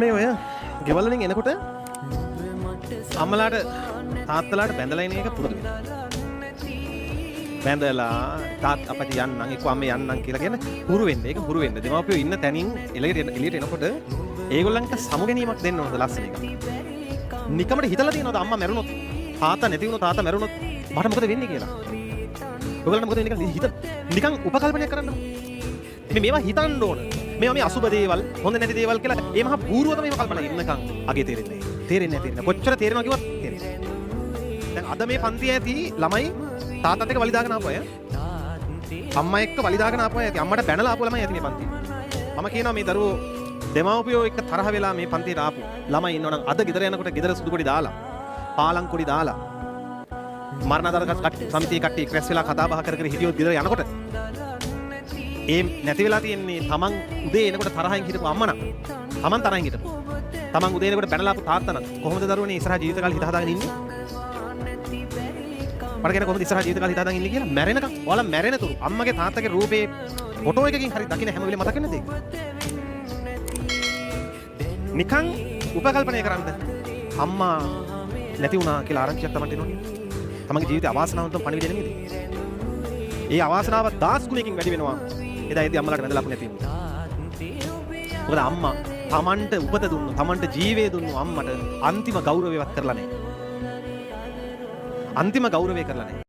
මේ ඔය ගෙවල් වලින් එනකොට අම්මලාට තාත්තලාට බැඳලා එන එක පුරුදු වෙනවා. බැඳලා තාත් අපච්චි යන්නම් එක්ක අම්මේ යන්නම් කියලා කියන හුරු වෙන්න. ඒක හුරු වෙන්න. දෙමාපියෝ ඉන්න තැනින් එළියට එනකොට ඒගොල්ලන්ට සමු ගැනීමක් දෙන්න ඕනද ලස්සන එක. නිකමට හිතලා තියෙනවද අම්මා මැරුණොත් තාත්තා නැති වුණොත් තාත්තා මැරුණොත් මට මොකද වෙන්නේ කියලා? ඔයගොල්ලන්ට මොකද වෙන්නේ කියලා නිකන් උපකල්පනය කරන්න. මේවා හිතන්න ඕන. මේවා මේ අසුබ දේවල්, හොඳ නැති දේවල් කියලා ඒ මහා පූර්වතම මේවා කල්පනා ඉන්නකම් අගේ තේරෙන්නේ නැහැ. තේරෙන්නේ නැහැ. කොච්චර තේරෙනවා කිව්වත් තේරෙන්නේ නැහැ. දැන් අද මේ පන්තියේ ඇති ළමයි තාත්තත් එක්ක වලි දාගෙන ආපු අය. අම්මා එක්ක වලි දාගෙන ආපු අය ඇති. අම්මට බැනලා ආපු ළමයි ඇති මේ පන්තියේ. මම කියනවා මේ දරුවෝ දෙමව්පියෝ එක්ක තරහ වෙලා මේ පන්තියට ආපු ළමයි ඉන්නවනම් අද ගෙදර යනකොට ගෙදර සුදු කොඩි දාලා, පාලං කොඩි දාලා මරණාධාර සමිතියේ කට්ටිය ක්‍රැස් වෙලා කතා බහ කර කර හිටියොත් ගෙදර යනකොට ඒ නැති වෙලා තියෙන්නේ තමන් උදේ එනකොට තරහින් හිටපු අම්මා නම් තමන් තරහින් හිටපු තමන් උදේ එනකොට බැනලාපු තාත්තා නම් කොහොමද දරුවනේ ඉස්සරහ ජීවිත කාලේ හිත හදාගෙන ඉන්නේ? මට කියන කොහොමද ඉස්සරහ ජීවිත කාලේ හිත හදාගෙන ඉන්නේ කියලා මැරෙනකම් ඔයාලා මැරෙනතුරු අම්මගේ තාත්තගේ රූපේ ෆොටෝ එකකින් හරි දකින්න හැම වෙලේම මතක වෙන්නේ නැද්ද? නිකන් උපකල්පනය කරන්න අම්මා නැති වුණා කියලා ආරංචියක් තමයි එනවනේ. තමන්ගේ ජීවිතේ අවාසනාවන්තව පණිවිඩ නෙමෙයිද? ඒ අවාසනාව 10 ගුණයකින් වැඩි වෙනවා. එදා ඒදී අම්මලාට වැඳලාපු නැති වුණා. මොකද අම්මා තමන්ට උපත දුන්නු, තමන්ට ජීවය දුන්නු අම්මට අන්තිම ගෞරවයවත් කරලා නැහැ. අන්තිම ගෞරවය කරලා නැහැ.